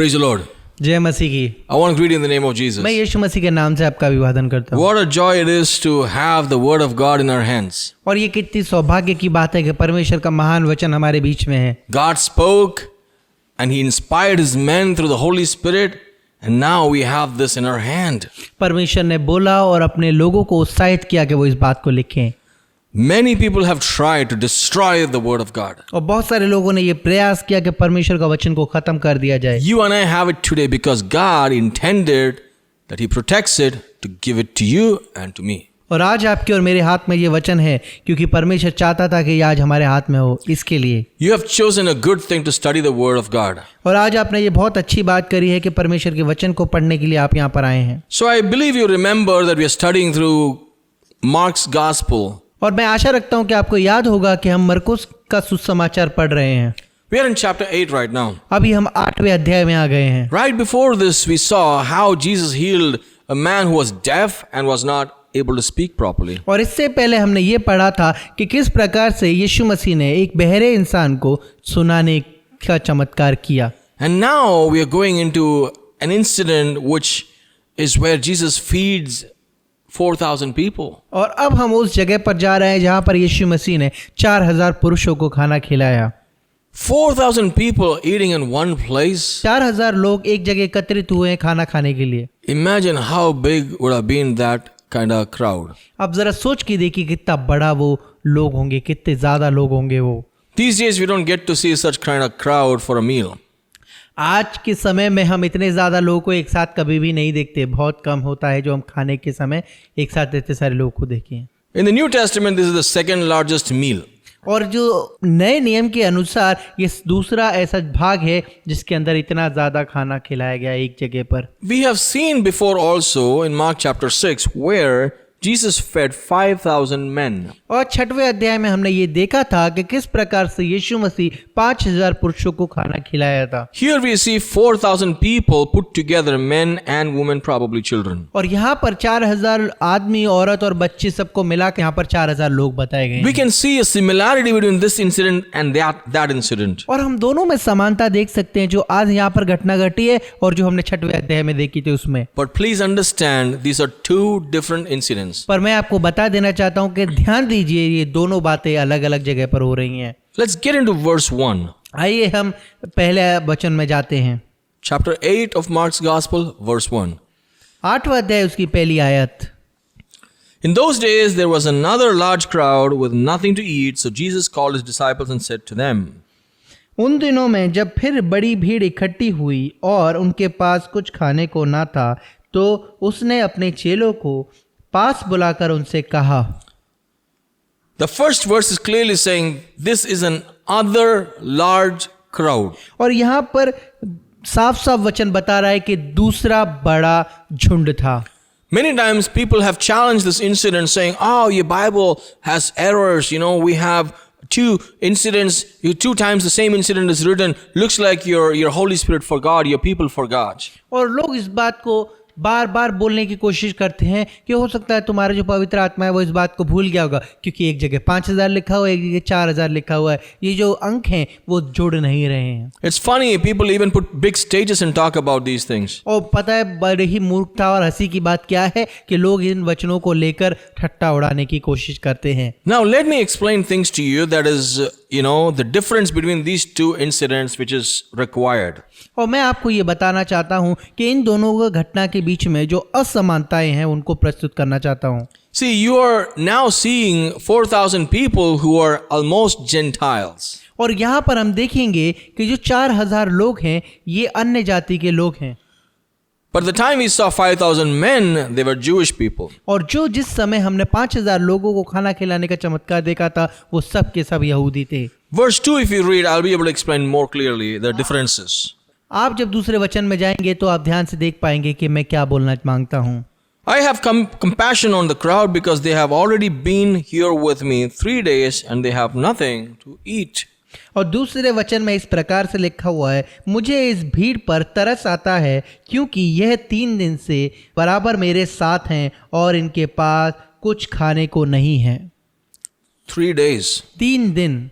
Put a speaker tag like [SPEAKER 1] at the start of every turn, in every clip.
[SPEAKER 1] Praise the Lord.
[SPEAKER 2] जय मसीह की।
[SPEAKER 1] I want to greet you in the name of Jesus.
[SPEAKER 2] मैं यीशु मसीह के नाम से आपका अभिवादन करता हूँ।
[SPEAKER 1] What a joy it is to have the word of God in our hands.
[SPEAKER 2] और ये कितनी सौभाग्य की बात है कि परमेश्वर का महान वचन हमारे बीच में है।
[SPEAKER 1] God spoke and he inspired his men through the Holy Spirit, and now we have this in our hand.
[SPEAKER 2] परमेश्वर ने बोला और अपने लोगों को उत्साहित किया कि वो इस बात को लिखें।
[SPEAKER 1] Many people have tried to destroy the word of God.
[SPEAKER 2] और बहुत सारे लोगों ने ये प्रयास किया कि परमेश्वर का वचन को खत्म कर दिया जाए।
[SPEAKER 1] You and I have it today because God intended that he protects it to give it to you and to me.
[SPEAKER 2] और आज आपके और मेरे हाथ में ये वचन है क्योंकि परमेश्वर चाहता था कि ये आज हमारे हाथ में हो, इसके लिए।
[SPEAKER 1] You have chosen a good thing to study the word of God.
[SPEAKER 2] और आज आपने ये बहुत अच्छी बात करी है कि परमेश्वर के वचन को पढ़ने के लिए आप यहाँ पर आए हैं।
[SPEAKER 1] So I believe you remember that we are studying through Mark's Gospel.
[SPEAKER 2] और मैं आशा रखता हूँ कि आपको याद होगा कि हम मरकुस का सुसमाचार पढ़ रहे हैं।
[SPEAKER 1] We are in chapter 8 right now.
[SPEAKER 2] अभी हम 8वें अध्याय में आ गए हैं।
[SPEAKER 1] Right before this, we saw how Jesus healed a man who was deaf and was not able to speak properly.
[SPEAKER 2] और इससे पहले हमने ये पढ़ा था कि किस प्रकार से यीशु मसीह ने एक बहरे इंसान को सुनाने का चमत्कार किया।
[SPEAKER 1] And now we are going into an incident which is where Jesus feeds 4,000 people.
[SPEAKER 2] और अब हम उस जगह पर जा रहे हैं जहाँ पर यीशु मसीह ने 4,000 पुरुषों को खाना खिलाया।
[SPEAKER 1] 4,000 people eating in one place.
[SPEAKER 2] 4,000 लोग एक जगह एकत्रित हुए हैं खाना खाने के लिए।
[SPEAKER 1] Imagine how big would have been that kind of crowd.
[SPEAKER 2] अब जरा सोच के देखिए कितना बड़ा वो लोग होंगे, कितने ज्यादा लोग होंगे वो।
[SPEAKER 1] These days we don't get to see such kind of crowd for a meal.
[SPEAKER 2] आज के समय में हम इतने ज़्यादा लोगों को एक साथ कभी भी नहीं देखते। बहुत कम होता है जो हम खाने के समय एक साथ इतने सारे लोगों को देखें।
[SPEAKER 1] In the New Testament, this is the second largest meal.
[SPEAKER 2] और जो नए नियम के अनुसार ये दूसरा ऐसा भाग है जिसके अंदर इतना ज़्यादा खाना खिलाया गया एक जगह पर।
[SPEAKER 1] We have seen before also in Mark chapter 6 where Jesus fed 5,000 men.
[SPEAKER 2] और 6वें अध्याय में हमने ये देखा था कि किस प्रकार से यीशु मसीह 5,000 पुरुषों को खाना खिलाया था।
[SPEAKER 1] Here we see 4,000 people put together, men and women, probably children.
[SPEAKER 2] और यहाँ पर 4,000 आदमी, औरत और बच्चे सबको मिला के यहाँ पर 4,000 लोग बताए गए।
[SPEAKER 1] We can see a similarity between this incident and that incident.
[SPEAKER 2] और हम दोनों में समानता देख सकते हैं, जो आज यहाँ पर घटना घटी है और जो हमने 6वें अध्याय में देखी थी उसमें।
[SPEAKER 1] But please understand, these are two different incidents.
[SPEAKER 2] पर मैं आपको बता देना चाहता हूँ कि ध्यान दीजिए, ये दोनों बातें अलग अलग जगह पर हो रही हैं।
[SPEAKER 1] Let's get into verse 1.
[SPEAKER 2] आइए हम पहले वचन में जाते हैं।
[SPEAKER 1] Chapter 8 of Mark's Gospel, verse 1.
[SPEAKER 2] 8वां अध्याय उसकी पहली आयत।
[SPEAKER 1] In those days there was another large crowd with nothing to eat, so Jesus called his disciples and said to them.
[SPEAKER 2] उन दिनों में जब फिर बड़ी भीड़ इकट्ठी हुई और उनके पास कुछ खाने को ना था, तो उसने अपने चेलों को पास बुलाकर उनसे कहा।
[SPEAKER 1] The first verse is clearly saying this is an other large crowd.
[SPEAKER 2] और यहाँ पर साफ साफ वचन बता रहा है कि दूसरा बड़ा झुंड था।
[SPEAKER 1] Many times people have challenged this incident saying, oh, your Bible has errors. You know, we have two incidents, two times the same incident is written. Looks like your Holy Spirit forgot, your people forgot.
[SPEAKER 2] और लोग इस बात को बार बार बोलने की कोशिश करते हैं कि हो सकता है तुम्हारा जो पवित्र आत्मा है वो इस बात को भूल गया होगा, क्योंकि एक जगह 5,000 लिखा हुआ है, एक जगह 4,000 लिखा हुआ है। ये जो अंक हैं वो जुड़ नहीं रहे हैं।
[SPEAKER 1] It's funny, people even put big stages and talk about these things.
[SPEAKER 2] और पता है बड़ी ही मूर्खता और हंसी की बात क्या है कि लोग इन वचनों को लेकर ठट्टा उड़ाने की कोशिश करते हैं।
[SPEAKER 1] Now let me explain things to you that is, the difference between these two incidents which is required.
[SPEAKER 2] और मैं आपको ये बताना चाहता हूँ कि इन दोनों घटना के बीच में जो असमानताएं हैं उनको प्रस्तुत करना चाहता हूँ।
[SPEAKER 1] See, you are now seeing 4,000 people who are almost Gentiles.
[SPEAKER 2] और यहाँ पर हम देखेंगे कि जो 4,000 लोग हैं ये अन्य जाति के लोग हैं।
[SPEAKER 1] But the time we saw 5,000 men, they were Jewish people.
[SPEAKER 2] और जिस समय हमने 5,000 लोगों को खाना खिलाने का चमत्कार देखा था वो सब के सब यहूदी थे।
[SPEAKER 1] Verse 2, if you read, I'll be able to explain more clearly the differences.
[SPEAKER 2] आप जब दूसरे वचन में जाएंगे तो आप ध्यान से देख पाएंगे कि मैं क्या बोलना मांगता हूँ।
[SPEAKER 1] I have compassion on the crowd because they have already been here with me 3 days and they have nothing to eat.
[SPEAKER 2] और दूसरे वचन में इस प्रकार से लिखा हुआ है, मुझे इस भीड़ पर तरस आता है क्योंकि यह 3 दिन से बराबर मेरे साथ हैं और इनके पास कुछ खाने को नहीं है।
[SPEAKER 1] 3 days.
[SPEAKER 2] 3 दिन।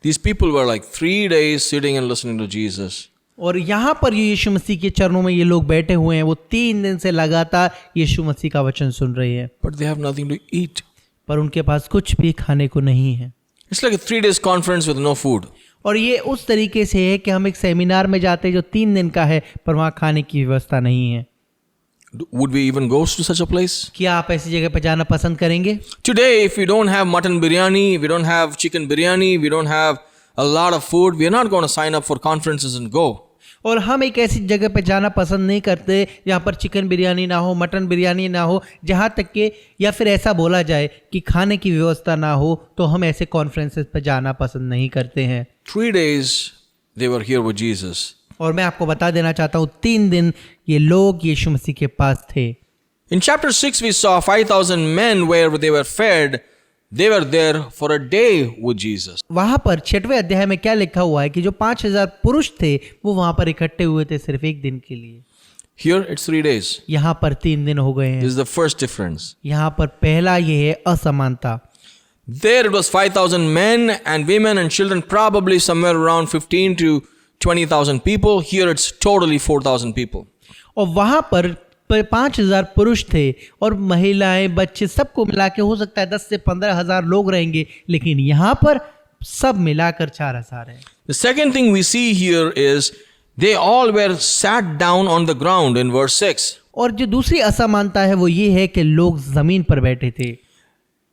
[SPEAKER 1] These people were like 3 days sitting and listening to Jesus.
[SPEAKER 2] और यहाँ पर ये यीशु मसीह के चरणों में ये लोग बैठे हुए हैं, वो 3 दिन से लगातार यीशु मसीह का वचन सुन रहे हैं,
[SPEAKER 1] but they have nothing to eat.
[SPEAKER 2] पर उनके पास कुछ भी खाने को नहीं है।
[SPEAKER 1] It's like a 3 days conference with no food.
[SPEAKER 2] और ये उस तरीके से है कि हम एक सेमिनार में जाते हैं जो 3 दिन का है, पर वहाँ खाने की व्यवस्था नहीं है।
[SPEAKER 1] Would we even go to such a place?
[SPEAKER 2] क्या आप ऐसी जगह पर जाना पसंद करेंगे?
[SPEAKER 1] Today, if we don't have mutton biryani, we don't have chicken biryani, we don't have a lot of food, we are not going to sign up for conferences and go.
[SPEAKER 2] और हम एक ऐसी जगह पे जाना पसंद नहीं करते जहाँ पर चिकन बिरयानी ना हो, मटन बिरयानी ना हो, जहाँ तक कि या फिर ऐसा बोला जाए कि खाने की व्यवस्था ना हो, तो हम ऐसे कॉन्फ्रेंसेस पे जाना पसंद नहीं करते हैं।
[SPEAKER 1] 3 days they were here with Jesus.
[SPEAKER 2] और मैं आपको बता देना चाहता हूँ 3 दिन ये लोग यीशु मसीह के पास थे।
[SPEAKER 1] In chapter 6, we saw 5,000 men where they were fed. They were there for a day with Jesus.
[SPEAKER 2] वहां पर 6वें अध्याय में क्या लिखा हुआ है कि जो 5,000 पुरुष थे वो वहां पर इकट्ठे हुए थे सिर्फ एक दिन के लिए।
[SPEAKER 1] Here it's 3 days.
[SPEAKER 2] यहाँ पर 3 दिन हो गए
[SPEAKER 1] This
[SPEAKER 2] हैं।
[SPEAKER 1] is the first difference.
[SPEAKER 2] यहाँ पर पहला ये है असमानता।
[SPEAKER 1] There it was 5,000 men and women and children, probably somewhere around 15 to 20,000 people. Here it's totally 4,000 people.
[SPEAKER 2] और वहां पर 5,000 पुरुष थे और महिलाएं, बच्चे, सबको मिला के हो सकता है 10 से 15,000 लोग रहेंगे, लेकिन यहाँ पर सब मिलाकर 4,000 है।
[SPEAKER 1] The second thing we see here is they all were sat down on the ground in verse 6.
[SPEAKER 2] और जो दूसरी असमानता है वो ये है कि लोग जमीन पर बैठे थे।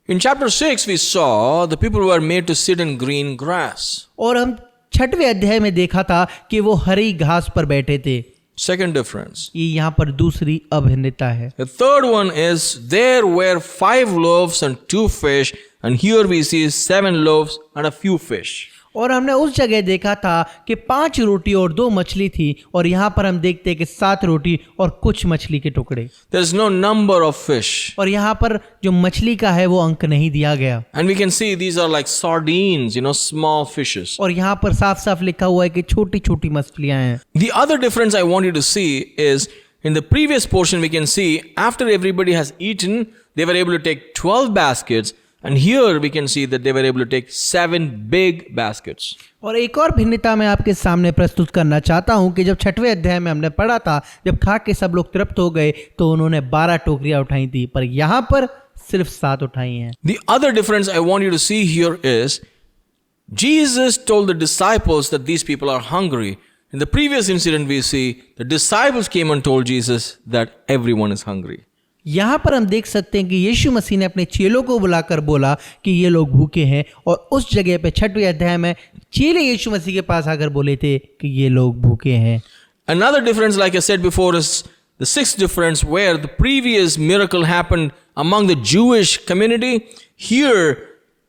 [SPEAKER 1] In chapter 6, we saw the people were made to sit in green grass.
[SPEAKER 2] और हम 6वें अध्याय में देखा था कि वो हरी घास पर बैठे थे।
[SPEAKER 1] Second difference.
[SPEAKER 2] ये यहाँ पर दूसरी अभिन्नता है।
[SPEAKER 1] The third one is there were 5 loaves and 2 fish, and here we see 7 loaves and a few fish.
[SPEAKER 2] और हमने उस जगह देखा था कि 5 रोटी और 2 मछली थी, और यहाँ पर हम देखते हैं कि 7 रोटी और कुछ मछली के टुकड़े।
[SPEAKER 1] There's no number of fish.
[SPEAKER 2] और यहाँ पर जो मछली का है वो अंक नहीं दिया गया।
[SPEAKER 1] And we can see these are like sardines, small fishes.
[SPEAKER 2] और यहाँ पर साफ साफ लिखा हुआ है कि छोटी छोटी मछलियां हैं।
[SPEAKER 1] The other difference I want you to see is in the previous portion we can see after everybody has eaten, they were able to take 12 baskets. And here we can see that they were able to take 7 big baskets.
[SPEAKER 2] और एक और भिन्नता मैं आपके सामने प्रस्तुत करना चाहता हूं कि जब 6वें अध्याय में हमने पढ़ा था, जब खा के सब लोग तृप्त हो गए तो उन्होंने 12 टोकरियां उठाई थी, पर यहाँ पर सिर्फ 7 उठाई हैं।
[SPEAKER 1] The other difference I want you to see here is Jesus told the disciples that these people are hungry. In the previous incident we see the disciples came and told Jesus that everyone is hungry.
[SPEAKER 2] यहाँ पर हम देख सकते हैं कि यीशु मसीह ने अपने चेलों को बुलाकर बोला कि ये लोग भूखे हैं, और उस जगह पे 6वें अध्याय में चेले यीशु मसीह के पास आकर बोले थे कि ये लोग भूखे हैं।
[SPEAKER 1] Another difference, like I said before, is the 6th difference where the previous miracle happened among the Jewish community. Here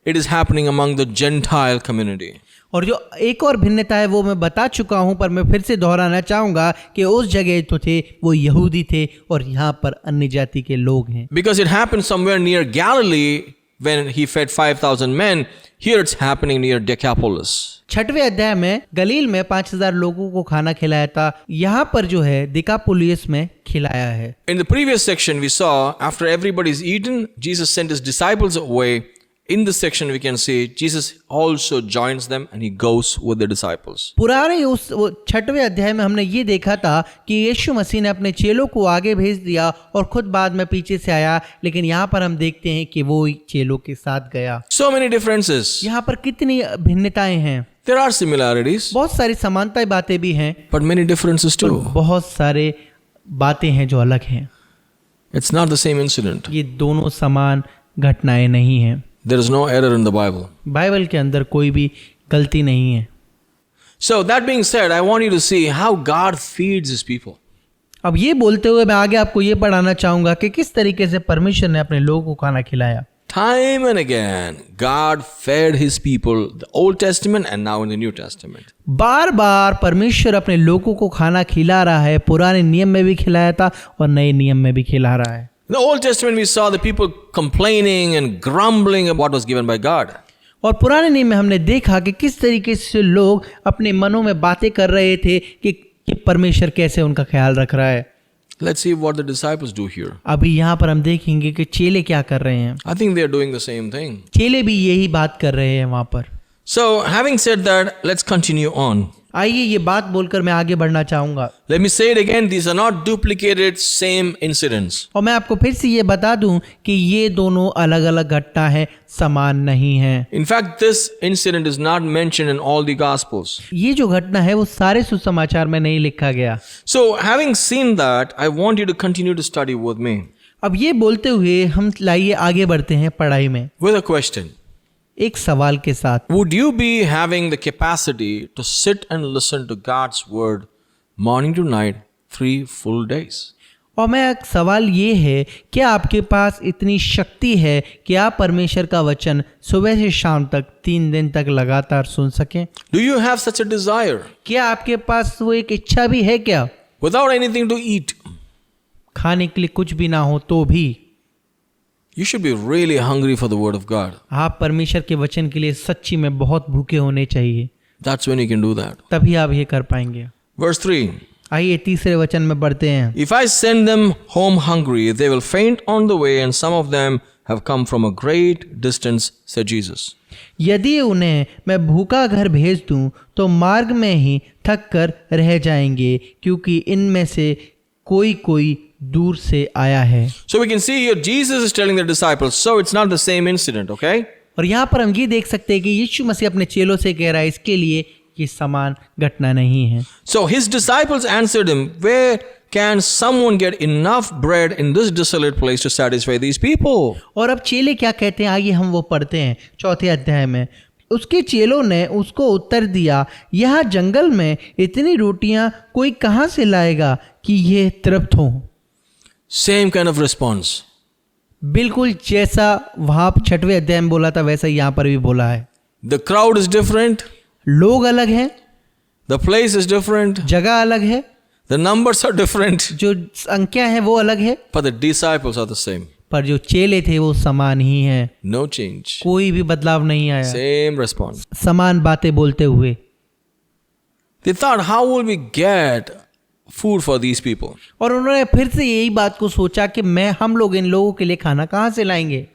[SPEAKER 1] it is happening among the Gentile community.
[SPEAKER 2] और जो एक और भिन्नता है वो मैं बता चुका हूं, पर मैं फिर से दोहराना चाहूंगा कि उस जगह तो थे वो यहूदी थे और यहाँ पर अन्य जाति के लोग हैं।
[SPEAKER 1] Because it happened somewhere near Galilee when he fed 5,000 men. Here it's happening near Decapolis.
[SPEAKER 2] 6वें अध्याय में गलील में 5,000 लोगों को खाना खिलाया था, यहाँ पर जो है दिकापुलियस में खिलाया है।
[SPEAKER 1] In the previous section we saw after everybody's eaten, Jesus sent his disciples away. In this section we can see Jesus also joins them and he goes with the disciples.
[SPEAKER 2] पुराने उस 6वें अध्याय में हमने ये देखा था कि यीशु मसीह ने अपने चेलों को आगे भेज दिया और खुद बाद में पीछे से आया, लेकिन यहाँ पर हम देखते हैं कि वो चेलों के साथ गया।
[SPEAKER 1] So many differences.
[SPEAKER 2] यहाँ पर कितनी भिन्नताएं हैं।
[SPEAKER 1] There are similarities,
[SPEAKER 2] बहुत सारी समानताएं बातें भी हैं,
[SPEAKER 1] but many differences too.
[SPEAKER 2] बहुत सारे बातें हैं जो अलग हैं।
[SPEAKER 1] It's not the same incident.
[SPEAKER 2] ये दोनों समान घटनाएं नहीं हैं।
[SPEAKER 1] There is no error in the Bible.
[SPEAKER 2] Bible के अंदर कोई भी गलती नहीं है।
[SPEAKER 1] So that being said, I want you to see how God feeds his people.
[SPEAKER 2] अब ये बोलते हुए मैं आगे आपको ये पढ़ाना चाहूंगा कि किस तरीके से परमेश्वर ने अपने लोगों को खाना खिलाया।
[SPEAKER 1] Time and again, God fed his people, the Old Testament and now in the New Testament.
[SPEAKER 2] बार बार परमेश्वर अपने लोगों को खाना खिला रहा है। पुराने नियम में भी खिलाया था और नए नियम में भी खिला रहा है।
[SPEAKER 1] In the Old Testament, we saw the people complaining and grumbling about what was given by God.
[SPEAKER 2] और पुराने नियम में हमने देखा कि किस तरीके से लोग अपने मनों में बातें कर रहे थे कि परमेश्वर कैसे उनका ख्याल रख रहा है।
[SPEAKER 1] Let's see what the disciples do here.
[SPEAKER 2] अभी यहाँ पर हम देखेंगे कि चेले क्या कर रहे हैं।
[SPEAKER 1] I think they are doing the same thing.
[SPEAKER 2] चेले भी यही बात कर रहे हैं वहाँ पर।
[SPEAKER 1] So, having said that, let's continue on.
[SPEAKER 2] आइए ये बात बोलकर मैं आगे बढ़ना चाहूंगा
[SPEAKER 1] Let me say it again, these are not duplicated same incidents.
[SPEAKER 2] और मैं आपको फिर से ये बता दूं कि ये दोनों अलग अलग घटना है, समान नहीं है।
[SPEAKER 1] In fact, this incident is not mentioned in all the Gospels.
[SPEAKER 2] ये जो घटना है वो सारे सुसमाचार में नहीं लिखा गया।
[SPEAKER 1] So, having seen that, I want you to continue to study with me
[SPEAKER 2] अब ये बोलते हुए हम लाइए आगे बढ़ते हैं पढ़ाई में
[SPEAKER 1] with a question.
[SPEAKER 2] एक सवाल के साथ।
[SPEAKER 1] Would you be having the capacity to sit and listen to God's word morning to night 3 full days?
[SPEAKER 2] और मैं एक सवाल ये है, क्या आपके पास इतनी शक्ति है कि आप परमेश्वर का वचन सुबह से शाम तक 3 दिन तक लगातार सुन सकें?
[SPEAKER 1] Do you have such a desire
[SPEAKER 2] क्या आपके पास वो एक इच्छा भी है क्या?
[SPEAKER 1] without anything to eat?
[SPEAKER 2] खाने के लिए कुछ भी ना हो तो भी
[SPEAKER 1] You should be really hungry for the word of God.
[SPEAKER 2] आप परमेश्वर के वचन के लिए सच्ची में बहुत भूखे होने चाहिए,
[SPEAKER 1] That's when you can do that.
[SPEAKER 2] तभी आप ये कर पाएंगे।
[SPEAKER 1] Verse 3.
[SPEAKER 2] आइए तीसरे वचन में बढ़ते हैं।
[SPEAKER 1] If I send them home hungry, they will faint on the way, and some of them have come from a great distance, said Jesus.
[SPEAKER 2] यदि उन्हें मैं भूखा घर भेज दूं तो मार्ग में ही थक कर रह जाएंगे, क्योंकि इनमें से कोई कोई दूर से आया है।
[SPEAKER 1] So we can see here Jesus is telling the disciples, so it's not the same incident, okay?
[SPEAKER 2] और यहाँ पर हम ये देख सकते हैं कि यीशु मसीह अपने चेलों से कह रहा है इसके लिए ये समान घटना नहीं है।
[SPEAKER 1] So his disciples answered him, where can someone get enough bread in this desolate place to satisfy these people?
[SPEAKER 2] और अब चेले क्या कहते हैं, आइए हम वो पढ़ते हैं 4 अध्याय में। उसके चेलों ने उसको उत्तर दिया, यहाँ जंगल में इतनी रोटियां कोई कहाँ से लाएगा कि ये तृप्त हो।
[SPEAKER 1] Same kind of response.
[SPEAKER 2] बिल्कुल जैसा वहाँ 6वें अध्याय में बोला था वैसा यहाँ पर भी बोला है।
[SPEAKER 1] The crowd is different.
[SPEAKER 2] लोग अलग हैं,
[SPEAKER 1] The place is different.
[SPEAKER 2] जगह अलग है,
[SPEAKER 1] The numbers are different.
[SPEAKER 2] जो संख्या है वो अलग है,
[SPEAKER 1] But the disciples are the same.
[SPEAKER 2] पर जो चेले थे वो समान ही हैं,
[SPEAKER 1] No change.
[SPEAKER 2] कोई भी बदलाव नहीं आया,
[SPEAKER 1] Same response.
[SPEAKER 2] समान बातें बोलते हुए।
[SPEAKER 1] They thought, how will we get food for these people?
[SPEAKER 2] और उन्होंने फिर से यही बात को सोचा कि हम लोग इन लोगों के लिए खाना कहाँ से लाएंगे।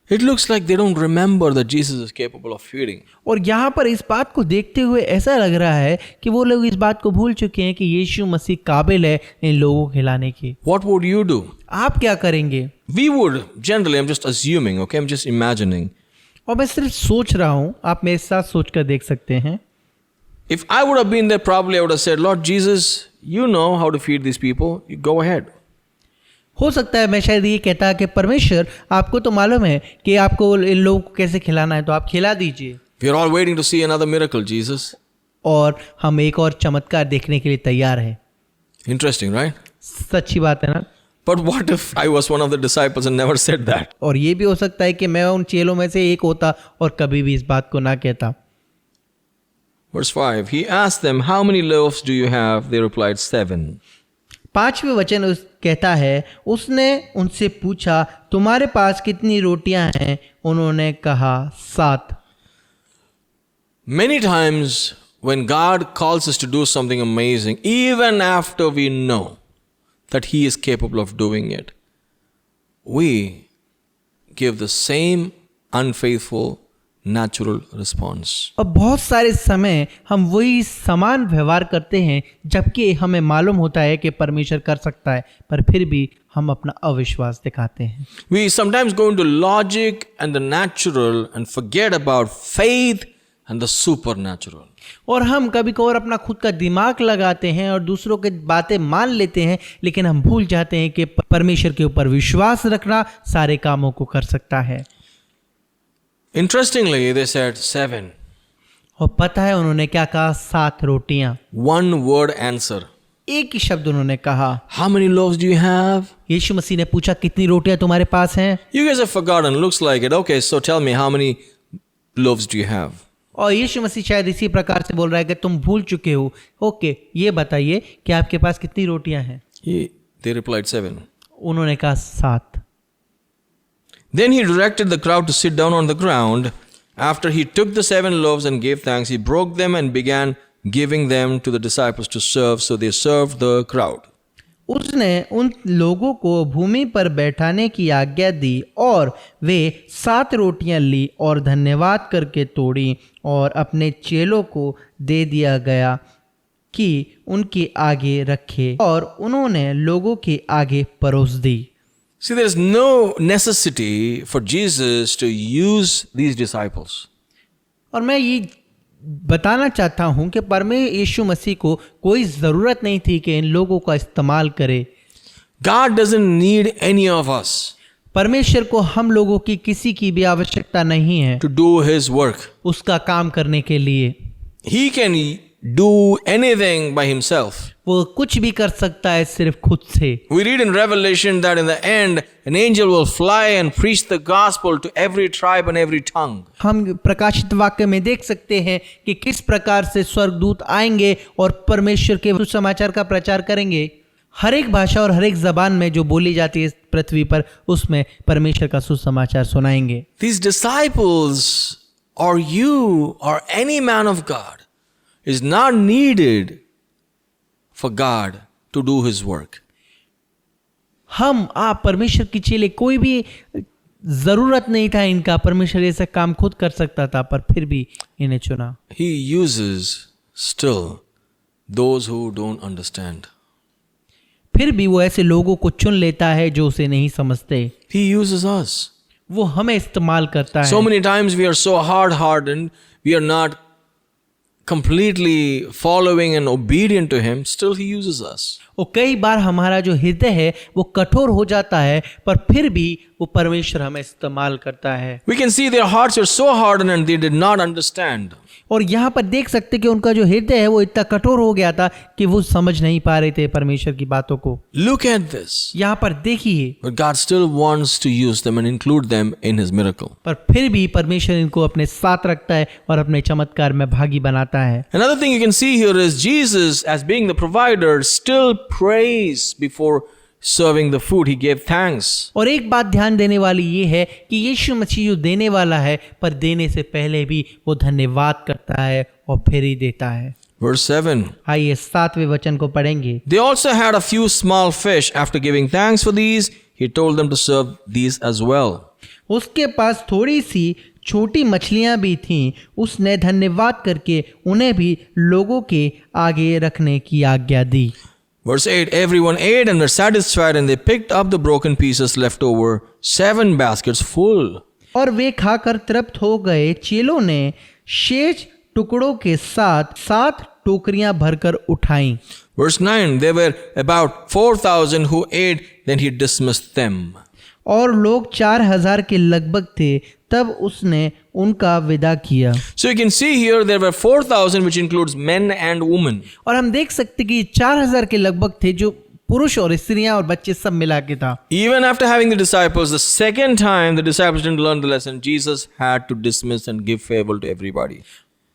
[SPEAKER 1] It looks like they don't remember that Jesus is capable of feeding.
[SPEAKER 2] और यहाँ पर इस बात को देखते हुए ऐसा लग रहा है कि वो लोग इस बात को भूल चुके हैं कि यीशु मसीह काबिल है इन लोगों को खिलाने की।
[SPEAKER 1] What would you do?
[SPEAKER 2] आप क्या करेंगे?
[SPEAKER 1] We would, generally, I'm just assuming, okay? I'm just imagining.
[SPEAKER 2] और मैं सिर्फ सोच रहा हूँ, आप मेरे साथ सोच कर देख सकते हैं।
[SPEAKER 1] If I would have been there, probably I would have said, Lord Jesus, you know how to feed these people. You go ahead.
[SPEAKER 2] हो सकता है मैं शायद ये कहता कि परमेश्वर आपको तो मालूम है कि आपको इन लोगों को कैसे खिलाना है, तो आप खिला दीजिए।
[SPEAKER 1] We are all waiting to see another miracle, Jesus.
[SPEAKER 2] और हम एक और चमत्कार देखने के लिए तैयार हैं।
[SPEAKER 1] Interesting, right?
[SPEAKER 2] सच्ची बात है ना?
[SPEAKER 1] But what if I was one of the disciples and never said that?
[SPEAKER 2] और ये भी हो सकता है कि मैं उन चेलों में से एक होता और कभी भी इस बात को ना कहता।
[SPEAKER 1] Verse 5, he asked them, how many loaves do you have? They replied, 7.
[SPEAKER 2] 5वें वचन कहता है, उसने उनसे पूछा, तुम्हारे पास कितनी रोटियां हैं? उन्होंने कहा, 7।
[SPEAKER 1] Many times when God calls us to do something amazing, even after we know that he is capable of doing it, we give the same unfaithful natural response.
[SPEAKER 2] और बहुत सारे समय हम वही समान व्यवहार करते हैं जबकि हमें मालूम होता है कि परमेश्वर कर सकता है, पर फिर भी हम अपना अविश्वास दिखाते हैं।
[SPEAKER 1] We sometimes go into logic and the natural and forget about faith and the supernatural.
[SPEAKER 2] और हम कभी कभार अपना खुद का दिमाग लगाते हैं और दूसरों की बातें मान लेते हैं, लेकिन हम भूल जाते हैं कि परमेश्वर के ऊपर विश्वास रखना सारे कामों को कर सकता है।
[SPEAKER 1] Interestingly, they said 7.
[SPEAKER 2] और पता है उन्होंने क्या कहा? 7 रोटियां।
[SPEAKER 1] One word answer.
[SPEAKER 2] एक ही शब्द उन्होंने कहा।
[SPEAKER 1] How many loaves do you have?
[SPEAKER 2] यीशु मसीह ने पूछा, कितनी रोटियां तुम्हारे पास हैं?
[SPEAKER 1] You guys have forgotten. Looks like it. Okay, so tell me, how many loaves do you have?
[SPEAKER 2] और यीशु मसीह शायद इसी प्रकार से बोल रहा है कि तुम भूल चुके हो। ओके, ये बताइए कि आपके पास कितनी रोटियां हैं?
[SPEAKER 1] They replied 7.
[SPEAKER 2] उन्होंने कहा 7।
[SPEAKER 1] Then he directed the crowd to sit down on the ground. After he took the 7 loaves and gave thanks, he broke them and began giving them to the disciples to serve. So they served the crowd.
[SPEAKER 2] उसने उन लोगों को भूमि पर बैठाने की आज्ञा दी और वे 7 रोटियां ली और धन्यवाद करके तोड़ी और अपने चेलों को दे दिया गया कि उनके आगे रखे और उन्होंने लोगों के आगे परोस दी।
[SPEAKER 1] See, there is no necessity for Jesus to use these disciples.
[SPEAKER 2] और मैं ये बताना चाहता हूँ कि यीशु मसीह को कोई ज़रूरत नहीं थी कि इन लोगों का इस्तेमाल करे।
[SPEAKER 1] God doesn't need any of us
[SPEAKER 2] परमेश्वर को हम लोगों की किसी की भी आवश्यकता नहीं है
[SPEAKER 1] to do His work.
[SPEAKER 2] उसका काम करने के लिए।
[SPEAKER 1] He can do anything by Himself.
[SPEAKER 2] वो कुछ भी कर सकता है सिर्फ खुद से।
[SPEAKER 1] We read in Revelation that in the end, an angel will fly and preach the gospel to every tribe and every tongue.
[SPEAKER 2] हम प्रकाशित वाक्य में देख सकते हैं कि किस प्रकार से स्वर्गदूत आएंगे और परमेश्वर के सुसमाचार का प्रचार करेंगे। हर एक भाषा और हर एक जबान में जो बोली जाती है पृथ्वी पर, उसमें परमेश्वर का सुसमाचार सुनाएंगे।
[SPEAKER 1] These disciples or you or any man of God is not needed for God to do His work.
[SPEAKER 2] आप परमेश्वर की चेले, कोई भी जरूरत नहीं था इनका, परमेश्वर ऐसा काम खुद कर सकता था, पर फिर भी इन्हें चुना।
[SPEAKER 1] He uses still those who don't understand.
[SPEAKER 2] फिर भी वो ऐसे लोगों को चुन लेता है जो उसे नहीं समझते।
[SPEAKER 1] He uses us.
[SPEAKER 2] वो हमें इस्तेमाल करता है।
[SPEAKER 1] So many times we are so hard-hardened, we are not completely following and obedient to Him, still He uses us.
[SPEAKER 2] और कई बार हमारा जो हृदय है वो कठोर हो जाता है, पर फिर भी वो परमेश्वर हमें इस्तेमाल करता है।
[SPEAKER 1] We can see their hearts are so hardened and they did not understand.
[SPEAKER 2] और यहाँ पर देख सकते कि उनका जो हृदय है वो इतना कठोर हो गया था कि वो समझ नहीं पा रहे थे परमेश्वर की बातों को।
[SPEAKER 1] Look at this.
[SPEAKER 2] यहाँ पर देखिए,
[SPEAKER 1] But God still wants to use them and include them in His miracle.
[SPEAKER 2] पर फिर भी परमेश्वर इनको अपने साथ रखता है और अपने चमत्कार में भागी बनाता है।
[SPEAKER 1] Another thing you can see here is Jesus, as being the provider, still prays before serving the food. He gave thanks.
[SPEAKER 2] और एक बात ध्यान देने वाली ये है कि यीशु मसीह जो देने वाला है, पर देने से पहले भी वो धन्यवाद करता है और फिर ही देता है।
[SPEAKER 1] Verse 7.
[SPEAKER 2] आइए 7वें वचन को पढ़ेंगे।
[SPEAKER 1] They also had a few small fish. After giving thanks for these, He told them to serve these as well.
[SPEAKER 2] उसके पास थोड़ी सी छोटी मछलियां भी थीं, उसने धन्यवाद करके उन्हें भी लोगों के आगे रखने की आज्ञा दी।
[SPEAKER 1] Verse 8. Everyone ate and were satisfied, and they picked up the broken pieces left over, 7 baskets full.
[SPEAKER 2] और वे खाकर तृप्त हो गए। चेलों ने शेष टुकड़ों के साथ 7 टोकरियां भरकर उठाईं।
[SPEAKER 1] Verse 9. There were about 4,000 who ate, then He dismissed them.
[SPEAKER 2] और लोग 4000 के लगभग थे, तब उसने उनका विदा किया।
[SPEAKER 1] So you can see here there were 4,000, which includes men and women.
[SPEAKER 2] और हम देख सकते कि 4000 के लगभग थे, जो पुरुष और स्त्रियां और बच्चे सब मिला के था।
[SPEAKER 1] Even after having the disciples, the second time the disciples didn't learn the lesson, Jesus had to dismiss and give farewell to everybody.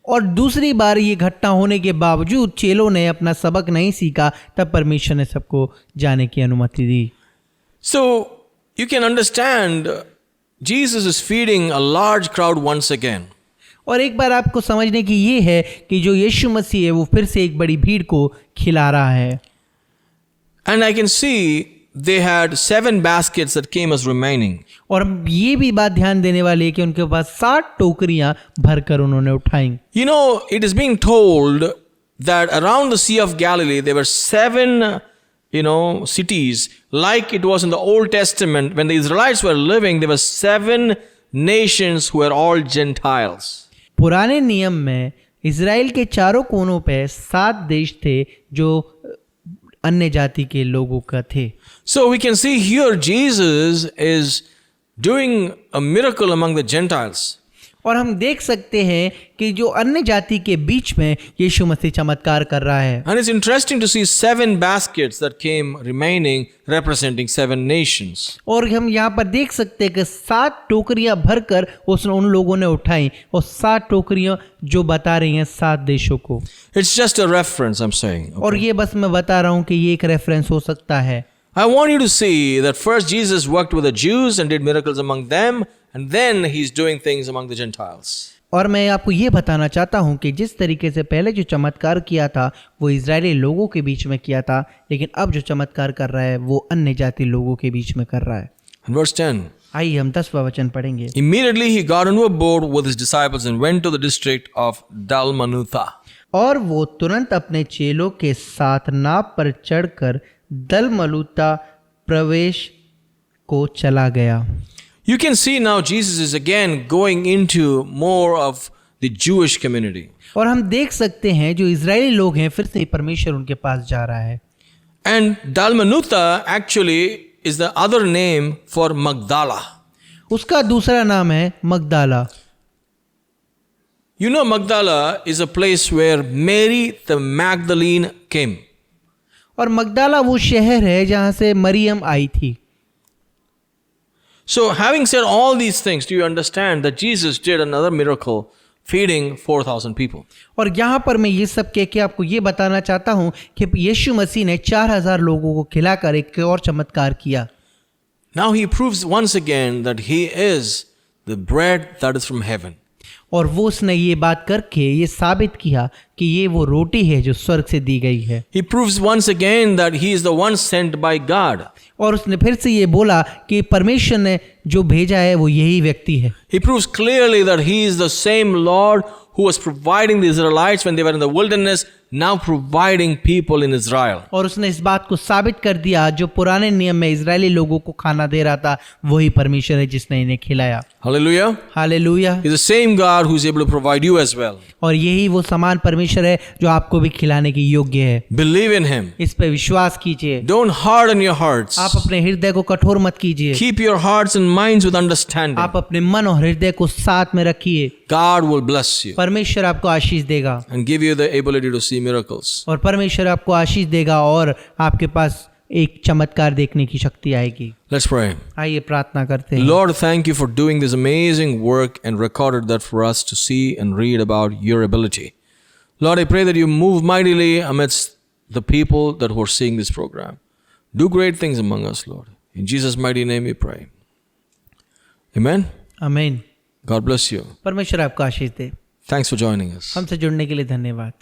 [SPEAKER 2] और दूसरी बार ये घटना होने के बावजूद चेलों ने अपना सबक नहीं सीखा, तब परमेश्वर ने सबको जाने की अनुमति दी।
[SPEAKER 1] So you can understand Jesus is feeding a large crowd once again.
[SPEAKER 2] और एक बार आपको समझने की ये है कि जो यीशु मसीह है वो फिर से एक बड़ी भीड़ को खिला रहा है।
[SPEAKER 1] And I can see they had 7 baskets that came as remaining.
[SPEAKER 2] और ये भी बात ध्यान देने वाली है कि उनके पास 60 टोकरियां भरकर उन्होंने उठाई।
[SPEAKER 1] You know, it is being told that around the Sea of Galilee there were 7 cities, like it was in the Old Testament when the Israelites were living. There were 7 nations who were all Gentiles.
[SPEAKER 2] पुराने नियम में Israel के चारों कोनों पे 7 देश थे जो अन्य जाति के लोगों का थे।
[SPEAKER 1] So we can see here Jesus is doing a miracle among the Gentiles.
[SPEAKER 2] और हम देख सकते हैं कि जो अन्य जाति के बीच में यीशु मसीह चमत्कार कर रहा है।
[SPEAKER 1] And it's interesting to see 7 baskets that came remaining representing 7 nations.
[SPEAKER 2] और हम यहाँ पर देख सकते हैं कि 7 टोकरियां भरकर उन लोगों ने उठाई, और 7 टोकरियां जो बता रही हैं 7 देशों को।
[SPEAKER 1] It's just a reference I'm saying. Okay?
[SPEAKER 2] और ये बस मैं बता रहा हूँ कि ये एक रेफरेंस हो सकता है।
[SPEAKER 1] I want you to see that first Jesus worked with the Jews and did miracles among them, and then He's doing things among the Gentiles.
[SPEAKER 2] और मैं आपको ये बताना चाहता हूँ कि जिस तरीके से पहले जो चमत्कार किया था वो इजरायली लोगों के बीच में किया था, लेकिन अब जो चमत्कार कर रहा है वो अन्य जाति लोगों के बीच में कर रहा है।
[SPEAKER 1] And verse 10.
[SPEAKER 2] आइए हम 10वां वचन पढ़ेंगे।
[SPEAKER 1] Immediately He got into a boat with His disciples and went to the district of Dalmanutha.
[SPEAKER 2] और वो तुरंत अपने चेलों के साथ नाव पर चढ़कर दलमलूता प्रवेश को चला गया।
[SPEAKER 1] You can see now Jesus is again going into more of the Jewish community.
[SPEAKER 2] और हम देख सकते हैं जो इजरायली लोग हैं फिर से परमेश्वर उनके पास जा रहा है।
[SPEAKER 1] And Dalmanutha actually is the other name for Magdala.
[SPEAKER 2] उसका दूसरा नाम है मगदाला।
[SPEAKER 1] You know, Magdala is a place where Mary the Magdalene came.
[SPEAKER 2] और मगदाला वो शहर है जहाँ से मरियम आई थी।
[SPEAKER 1] So, having said all these things, do you understand that Jesus did another miracle feeding 4,000 people?
[SPEAKER 2] और यहाँ पर मैं ये सब कह के आपको ये बताना चाहता हूँ कि यीशु मसीह ने 4,000 लोगों को खिलाकर एक और चमत्कार किया।
[SPEAKER 1] Now he proves once again that he is the bread that is from heaven.
[SPEAKER 2] और वो उसने ये बात करके ये साबित किया कि ये वो रोटी है जो स्वर्ग से दी गई है।
[SPEAKER 1] He proves once again that he is the one sent by God.
[SPEAKER 2] और उसने फिर से ये बोला कि परमेश्वर ने जो भेजा है वो यही व्यक्ति है।
[SPEAKER 1] He proves clearly that he is the same Lord who was providing the Israelites when they were in the wilderness, now providing people in Israel.
[SPEAKER 2] और उसने इस बात को साबित कर दिया जो पुराने नियम में इजरायली लोगों को खाना दे रहा था वही परमेश्वर है जिसने इन्हें खिलाया।
[SPEAKER 1] Hallelujah.
[SPEAKER 2] Hallelujah.
[SPEAKER 1] He's the same God who is able to provide you as well.
[SPEAKER 2] और यही वो समान परमेश्वर है जो आपको भी खिलाने की योग्य है।
[SPEAKER 1] Believe in him.
[SPEAKER 2] इस पे विश्वास कीजिए।
[SPEAKER 1] Don't harden your hearts.
[SPEAKER 2] आप अपने हृदय को कठोर मत कीजिए।
[SPEAKER 1] Keep your hearts and minds with understanding.
[SPEAKER 2] आप अपने मन और हृदय को साथ में रखिए।
[SPEAKER 1] God will bless you
[SPEAKER 2] परमेश्वर आपको आशीष देगा
[SPEAKER 1] and give you the ability to see miracles.
[SPEAKER 2] और परमेश्वर आपको आशीष देगा और आपके पास एक चमत्कार देखने की शक्ति आएगी।
[SPEAKER 1] Let's pray.
[SPEAKER 2] आइए प्रार्थना करते हैं।
[SPEAKER 1] Lord, thank you for doing this amazing work and recorded that for us to see and read about your ability. Lord, I pray that you move mightily amidst the people that who are seeing this program. Do great things among us, Lord. In Jesus' mighty name we pray. Amen.
[SPEAKER 2] आमीन।
[SPEAKER 1] God bless you.
[SPEAKER 2] परमेश्वर आपको आशीष दे।
[SPEAKER 1] Thanks for joining us.
[SPEAKER 2] हमसे जुड़ने के लिए धन्यवाद।